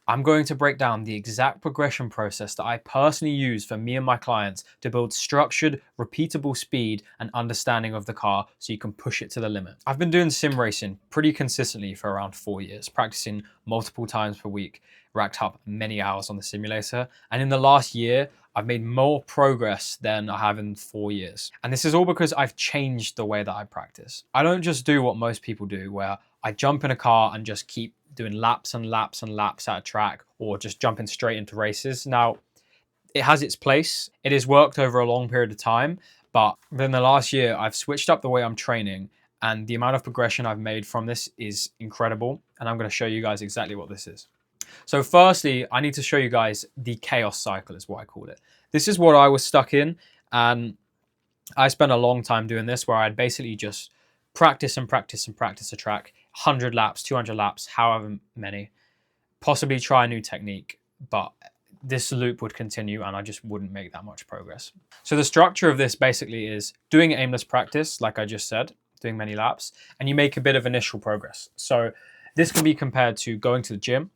I'm going to break down the exact progression process that I personally use for me and my clients to build structured, repeatable speed and understanding of the car so you can push it to the limit. I've been doing sim racing pretty consistently for around 4 years, practicing multiple times per week, racked up many hours on the simulator. And in the last year, I've made more progress than I have in 4 years. And this is all because I've changed the way that I practice. I don't just do what most people do, where I jump in a car and just keep doing laps and laps and laps at a track, or just jumping straight into races. Now, it has its place. It has worked over a long period of time, but within the last year, I've switched up the way I'm training, and the amount of progression I've made from this is incredible. And I'm going to show you guys exactly what this is. So firstly, I need to show you guys the chaos cycle is what I call it. This is what I was stuck in, and I spent a long time doing this where I'd basically just practice and practice and practice a track, 100 laps, 200 laps, however many, possibly try a new technique, but this loop would continue and I just wouldn't make that much progress. So the structure of this basically is doing aimless practice, like I just said, doing many laps, and you make a bit of initial progress. So this can be compared to going to the gym.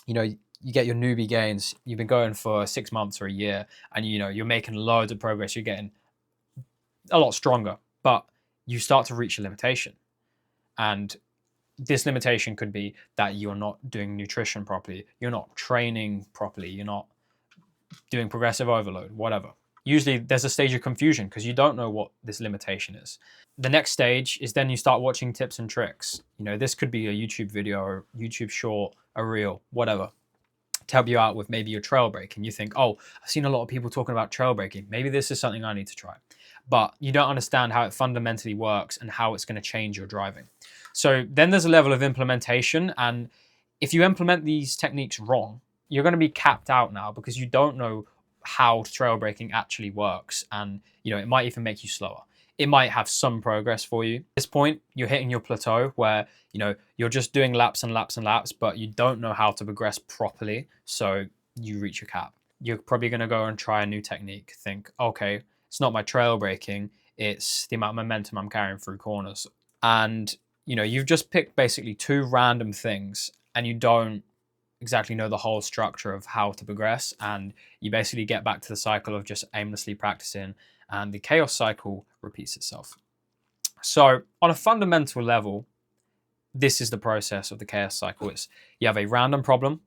You know, you get your newbie gains, you've been going for 6 months or a year, and you know, you're making loads of progress, you're getting a lot stronger, but you start to reach a limitation. And this limitation could be that you're not doing nutrition properly, you're not training properly, you're not doing progressive overload, whatever. Usually there's a stage of confusion because you don't know what this limitation is. The next stage is then you start watching tips and tricks. You know, this could be a YouTube video or YouTube short, a reel, whatever, to help you out with maybe your trail braking. You think, oh, I've seen a lot of people talking about trail braking. Maybe this is something I need to try. But you don't understand how it fundamentally works and how it's going to change your driving. So then there's a level of implementation. And if you implement these techniques wrong, you're going to be capped out now because you don't know how trail braking actually works. And, you know, it might even make you slower. It might have some progress for you. At this point, you're hitting your plateau where, you know, you're just doing laps and laps and laps, but you don't know how to progress properly. So you reach your cap. You're probably going to go and try a new technique. Think, okay, it's not my trail braking, it's the amount of momentum I'm carrying through corners. And, you know, you've just picked basically two random things and you don't exactly know the whole structure of how to progress. And you basically get back to the cycle of just aimlessly practicing, and the chaos cycle repeats itself. So on a fundamental level, this is the process of the chaos cycle. It's you have a random problem.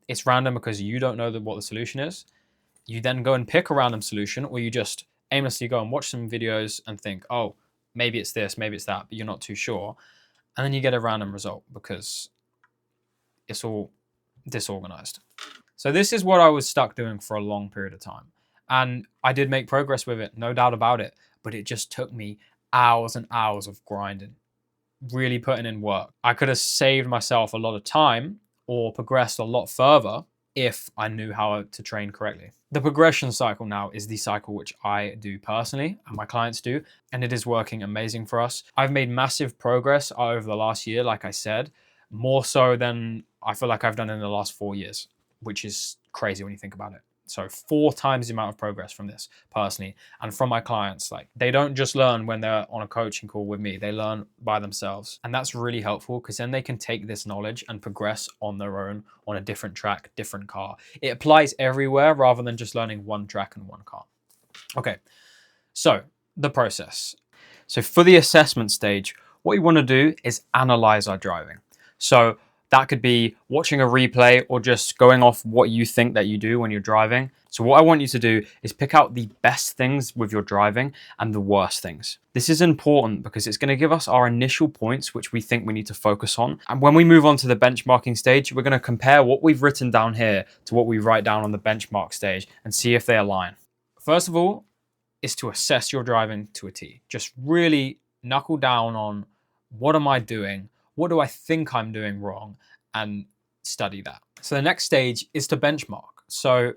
It's random because you don't know what the solution is. You then go and pick a random solution, or you just aimlessly go and watch some videos and think, oh, maybe it's this, maybe it's that, but you're not too sure. And then you get a random result because it's all disorganized. So this is what I was stuck doing for a long period of time. And I did make progress with it, no doubt about it, but it just took me hours and hours of grinding, really putting in work. I could have saved myself a lot of time or progressed a lot further if I knew how to train correctly. The progression cycle now is the cycle which I do personally and my clients do, and it is working amazing for us. I've made massive progress over the last year, like I said, more so than I feel like I've done in the last 4 years, which is crazy when you think about it. So 4 times the amount of progress from this personally, and from my clients. Like, they don't just learn when they're on a coaching call with me, they learn by themselves. And that's really helpful because then they can take this knowledge and progress on their own on a different track, different car. It applies everywhere rather than just learning one track and one car. Okay, so the process. So for the assessment stage, what you want to do is analyze our driving. So that could be watching a replay or just going off what you think that you do when you're driving. So what I want you to do is pick out the best things with your driving and the worst things. This is important because it's going to give us our initial points, which we think we need to focus on. And when we move on to the benchmarking stage, we're going to compare what we've written down here to what we write down on the benchmark stage and see if they align. First of all, is to assess your driving to a T. Just really knuckle down on what am I doing? What do I think I'm doing wrong? And study that. So the next stage is to benchmark. So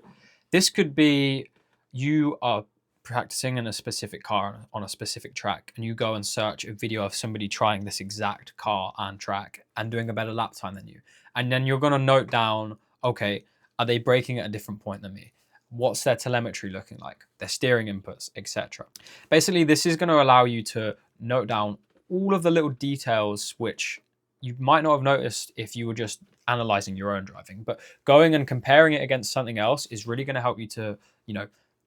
this could be you are practicing in a specific car on a specific track and you go and search a video of somebody trying this exact car and track and doing a better lap time than you. And then you're going to note down, okay, are they braking at a different point than me? What's their telemetry looking like? Their steering inputs, etc. Basically, this is going to allow you to note down all of the little details which you might not have noticed if you were just analyzing your own driving. But going and comparing it against something else is really going to help you to,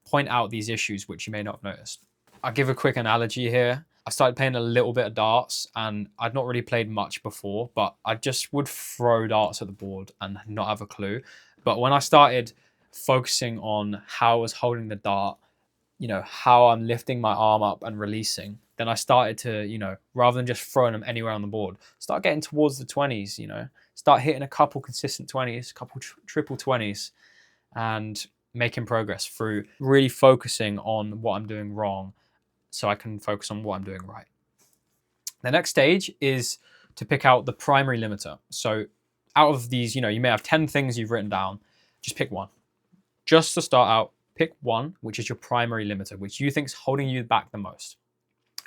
point out these issues which you may not have noticed. I'll give a quick analogy here. I started playing a little bit of darts, and I'd not really played much before, but I just would throw darts at the board and not have a clue. But when I started focusing on how I was holding the dart, how I'm lifting my arm up and releasing, then I started to, rather than just throwing them anywhere on the board, start getting towards the 20s, start hitting a couple consistent 20s, a couple triple 20s, and making progress through really focusing on what I'm doing wrong so I can focus on what I'm doing right. The next stage is to pick out the primary limiter. So out of these, you may have 10 things you've written down, just pick one. Just to start out, pick one, which is your primary limiter, which you think is holding you back the most.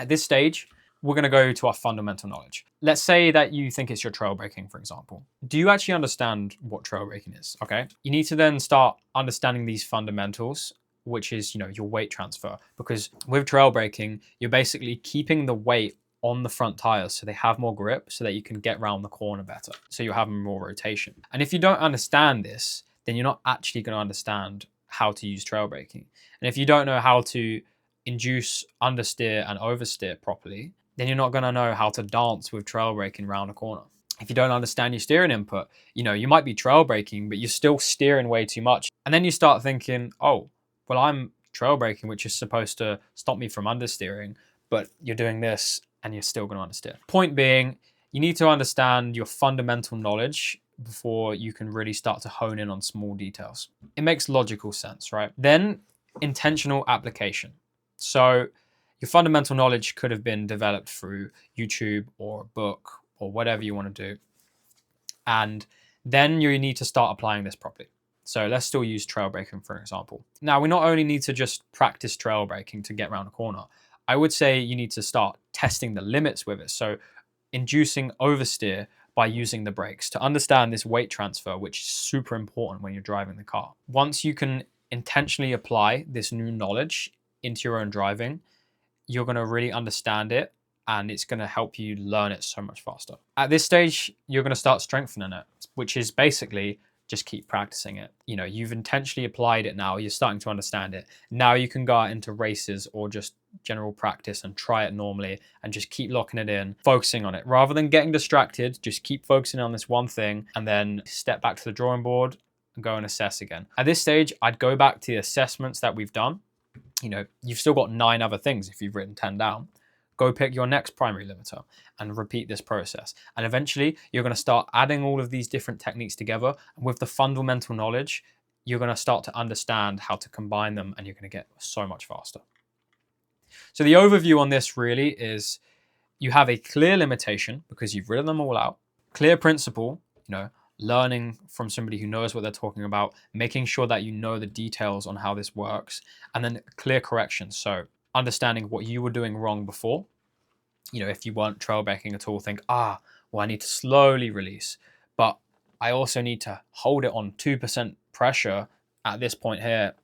At this stage, we're going to go to our fundamental knowledge. Let's say that you think it's your trail braking, for example. Do you actually understand what trail braking is? Okay. You need to then start understanding these fundamentals, which is, your weight transfer. Because with trail braking, you're basically keeping the weight on the front tires so they have more grip so that you can get around the corner better. So you're having more rotation. And if you don't understand this, then you're not actually going to understand how to use trail braking. And if you don't know how to induce understeer and oversteer properly, then you're not going to know how to dance with trail braking around a corner. If you don't understand your steering input, you might be trail braking, but you're still steering way too much. And then you start thinking, oh, well, I'm trail braking, which is supposed to stop me from understeering, but you're doing this and you're still going to understeer. Point being, you need to understand your fundamental knowledge before you can really start to hone in on small details. It makes logical sense, right? Then intentional application. So your fundamental knowledge could have been developed through YouTube or a book or whatever you want to do. And then you need to start applying this properly. So let's still use trail braking for an example. Now, we not only need to just practice trail braking to get around a corner, I would say you need to start testing the limits with it. So inducing oversteer by using the brakes to understand this weight transfer, which is super important when you're driving the car. Once you can intentionally apply this new knowledge into your own driving, you're going to really understand it and it's going to help you learn it so much faster. At this stage, you're going to start strengthening it, which is basically just keep practicing it. You've intentionally applied it now, you're starting to understand it. Now you can go out into races or just general practice and try it normally and just keep locking it in, focusing on it. Rather than getting distracted, just keep focusing on this one thing and then step back to the drawing board and go and assess again. At this stage, I'd go back to the assessments that we've done. You've still got 9 other things if you've written 10 down. Go pick your next primary limiter and repeat this process. And eventually you're going to start adding all of these different techniques together. And with the fundamental knowledge, you're going to start to understand how to combine them and you're going to get so much faster. So the overview on this really is you have a clear limitation because you've written them all out, clear principle, learning from somebody who knows what they're talking about, making sure that you know the details on how this works, and then clear corrections. So understanding what you were doing wrong before. If you weren't trail braking at all, think, well, I need to slowly release, but I also need to hold it on 2% pressure at this point here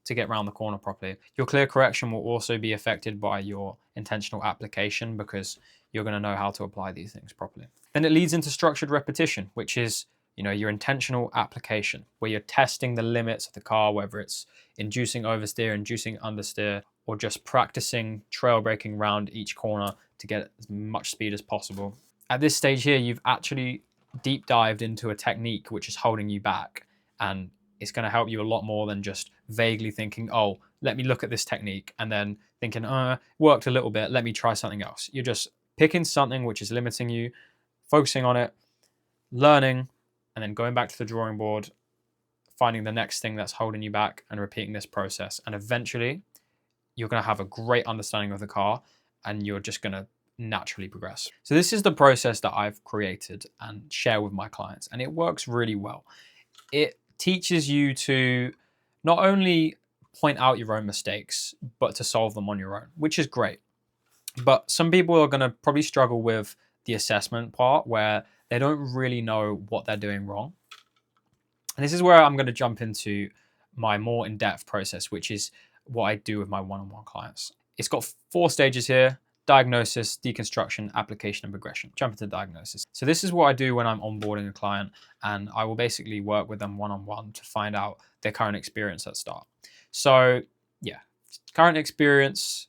to get around the corner properly. Your clear correction will also be affected by your intentional application because you're going to know how to apply these things properly. Then it leads into structured repetition, which is your intentional application, where you're testing the limits of the car, whether it's inducing oversteer, inducing understeer, or just practicing trail braking around each corner to get as much speed as possible. At this stage here, you've actually deep dived into a technique which is holding you back, and it's going to help you a lot more than just vaguely thinking, oh, let me look at this technique, and then thinking, worked a little bit, let me try something else. You're just picking something which is limiting you, focusing on it, learning, and then going back to the drawing board, finding the next thing that's holding you back and repeating this process. And eventually you're going to have a great understanding of the car and you're just going to naturally progress. So this is the process that I've created and share with my clients, and it works really well. It teaches you to not only point out your own mistakes, but to solve them on your own, which is great. But some people are going to probably struggle with the assessment part where they don't really know what they're doing wrong. And this is where I'm going to jump into my more in-depth process, which is what I do with my one-on-one clients. It's got 4 stages here. diagnosis, deconstruction, application, and progression. Jump into diagnosis. So this is what I do when I'm onboarding a client, and I will basically work with them one-on-one to find out their current experience at start. So yeah, current experience,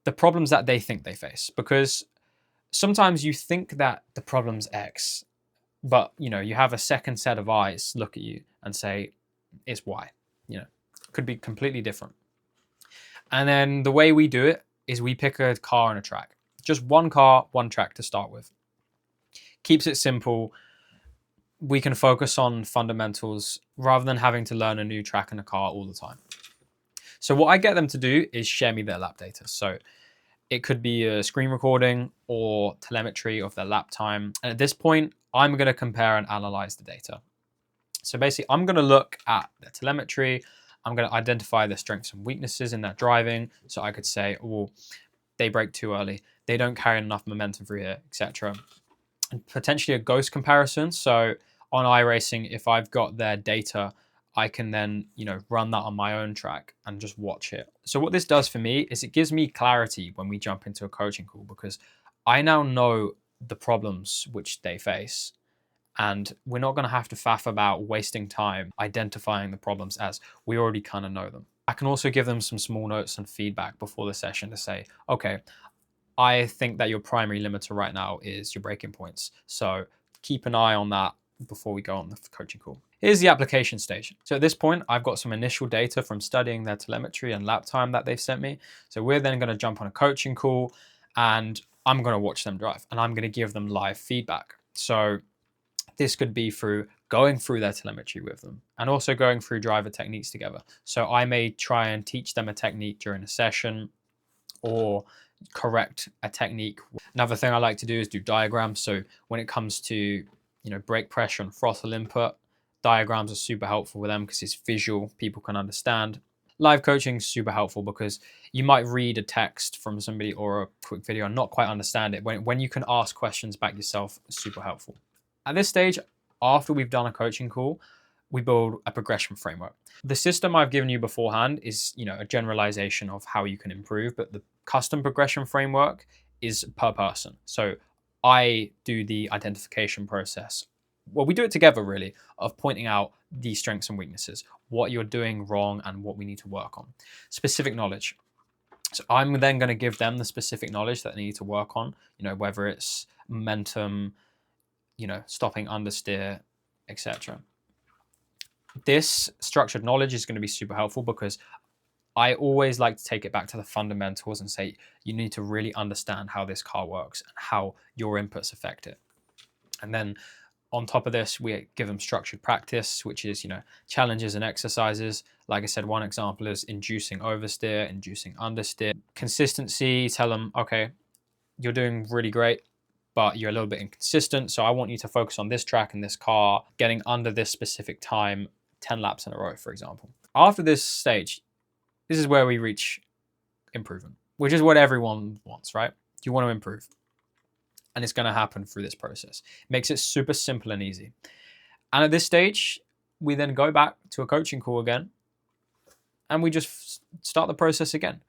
the problems that they think they face, because sometimes you think that the problem's X, but you have a second set of eyes look at you and say it's Y. Could be completely different. And then the way we do it is we pick a car and a track. Just one car, one track to start with. Keeps it simple. We can focus on fundamentals rather than having to learn a new track and a car all the time. So what I get them to do is share me their lap data. So it could be a screen recording or telemetry of their lap time. And at this point, I'm going to compare and analyze the data. So basically, I'm going to look at their telemetry. I'm going to identify their strengths and weaknesses in their driving. So I could say, oh, they brake too early. They don't carry enough momentum through here, etc. And potentially a ghost comparison. So on iRacing, if I've got their data, I can then, run that on my own track and just watch it. So what this does for me is it gives me clarity when we jump into a coaching call, because I now know the problems which they face. And we're not going to have to faff about wasting time identifying the problems, as we already kind of know them. I can also give them some small notes and feedback before the session to say, okay, I think that your primary limiter right now is your braking points. So keep an eye on that before we go on the coaching call. Here's the application stage. So at this point, I've got some initial data from studying their telemetry and lap time that they've sent me. So we're then going to jump on a coaching call, and I'm going to watch them drive, and I'm going to give them live feedback. So this could be through going through their telemetry with them and also going through driver techniques together. So I may try and teach them a technique during a session or correct a technique. Another thing I like to do is do diagrams. So when it comes to, brake pressure and throttle input, diagrams are super helpful with them because it's visual, people can understand. Live coaching is super helpful because you might read a text from somebody or a quick video and not quite understand it. When you can ask questions back yourself, it's super helpful. At this stage, after we've done a coaching call, we build a progression framework. The system I've given you beforehand is, a generalization of how you can improve, but the custom progression framework is per person. So I do the identification process. Well, we do it together really, of pointing out the strengths and weaknesses, what you're doing wrong and what we need to work on. Specific knowledge. So I'm then going to give them the specific knowledge that they need to work on, whether it's momentum, stopping understeer, etc. This structured knowledge is going to be super helpful because I always like to take it back to the fundamentals and say, you need to really understand how this car works and how your inputs affect it. And then on top of this, we give them structured practice, which is, challenges and exercises. Like I said, one example is inducing oversteer, inducing understeer. Consistency, tell them, okay, you're doing really great, but you're a little bit inconsistent. So I want you to focus on this track and this car, getting under this specific time, 10 laps in a row, for example. After this stage, this is where we reach improvement, which is what everyone wants, right? You want to improve. And it's going to happen through this process. It makes it super simple and easy. And at this stage, we then go back to a coaching call again, and we just start the process again.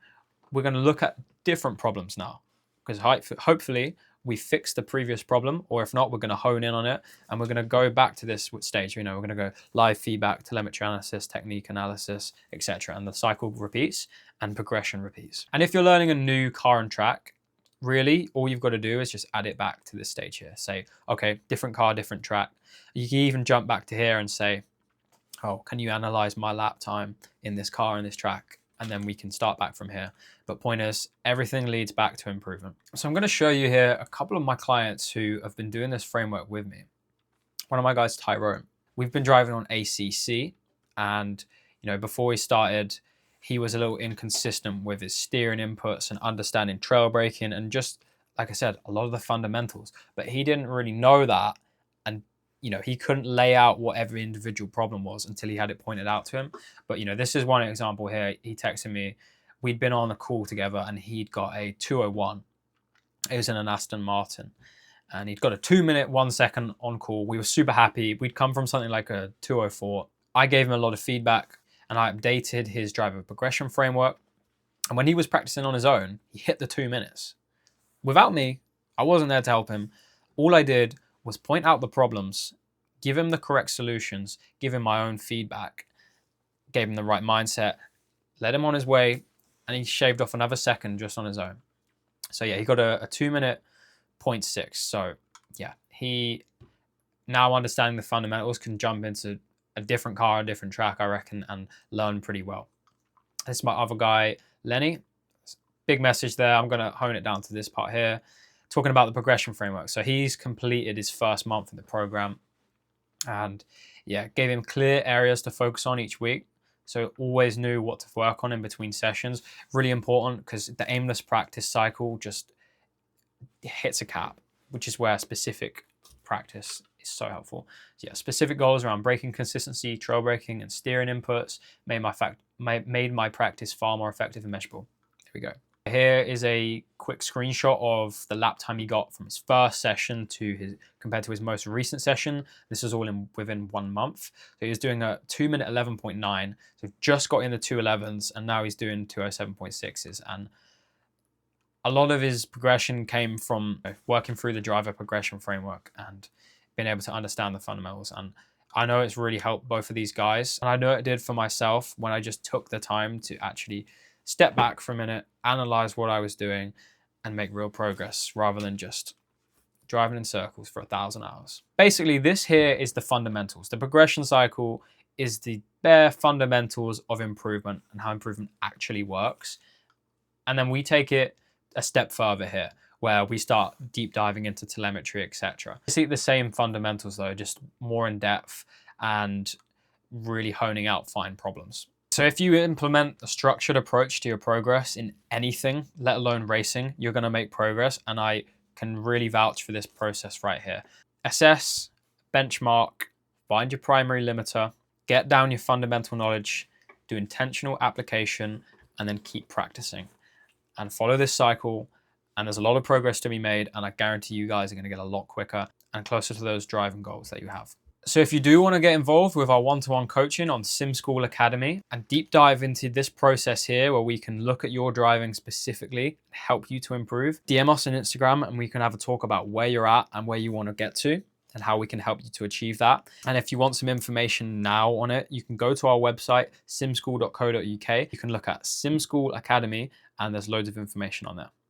We're going to look at different problems now, because hopefully we fix the previous problem, or if not, we're going to hone in on it, and we're going to go back to this stage. We're going to go live feedback, telemetry analysis, technique analysis, etc. And the cycle repeats and progression repeats. And if you're learning a new car and track, really all you've got to do is just add it back to this stage here. Say, okay, different car, different track. You can even jump back to here and say, oh, can you analyze my lap time in this car and this track? And then we can start back from here. But point is, everything leads back to improvement. So I'm going to show you here a couple of my clients who have been doing this framework with me. One of my guys, Tyrone. We've been driving on ACC, and before we started, he was a little inconsistent with his steering inputs and understanding trail braking and just, like I said, a lot of the fundamentals. But he didn't really know that, and he couldn't lay out what every individual problem was until he had it pointed out to him. But this is one example here. He texted me. We'd been on a call together, and he'd got a 201. It was in an Aston Martin, and he'd got a 2-minute, 1 second on call. We were super happy. We'd come from something like a 204. I gave him a lot of feedback, and I updated his driver progression framework. And when he was practicing on his own, he hit the 2 minutes. Without me, I wasn't there to help him. All I did was point out the problems, give him the correct solutions, give him my own feedback, gave him the right mindset, led him on his way, and he shaved off another second just on his own. So yeah, he got a 2 minute 0.6. So yeah, he, now understanding the fundamentals, can jump into a different car, a different track, I reckon, and learn pretty well. This is my other guy, Lenny. Big message there. I'm going to hone it down to this part here, talking about the progression framework. So he's completed his first month in the program, and yeah, gave him clear areas to focus on each week. So always knew what to work on in between sessions. Really important, because the aimless practice cycle just hits a cap, which is where specific practice is so helpful. So yeah, specific goals around braking consistency, trail braking, and steering inputs made my practice far more effective and measurable. There we go. Here is a quick screenshot of the lap time he got from his first session to his compared to his most recent session. This is all within 1 month. So he was doing a 2-minute 11.9. So just got in the 2:11s, and now he's doing 2:07.6s. And a lot of his progression came from working through the driver progression framework and being able to understand the fundamentals. And I know it's really helped both of these guys. And I know it did for myself when I just took the time to actually step back for a minute, analyze what I was doing, and make real progress rather than just driving in circles for 1,000 hours. Basically, this here is the fundamentals. The progression cycle is the bare fundamentals of improvement and how improvement actually works. And then we take it a step further here, where we start deep diving into telemetry, etc. See the same fundamentals though, just more in depth and really honing out fine problems. So if you implement a structured approach to your progress in anything, let alone racing, you're going to make progress. And I can really vouch for this process right here. Assess, benchmark, find your primary limiter, get down your fundamental knowledge, do intentional application, and then keep practicing. And follow this cycle. And there's a lot of progress to be made. And I guarantee you guys are going to get a lot quicker and closer to those driving goals that you have. So if you do want to get involved with our one-to-one coaching on Sim School Academy and deep dive into this process here where we can look at your driving specifically, help you to improve, DM us on Instagram and we can have a talk about where you're at and where you want to get to and how we can help you to achieve that. And if you want some information now on it, you can go to our website, simschool.co.uk. You can look at Sim School Academy and there's loads of information on there.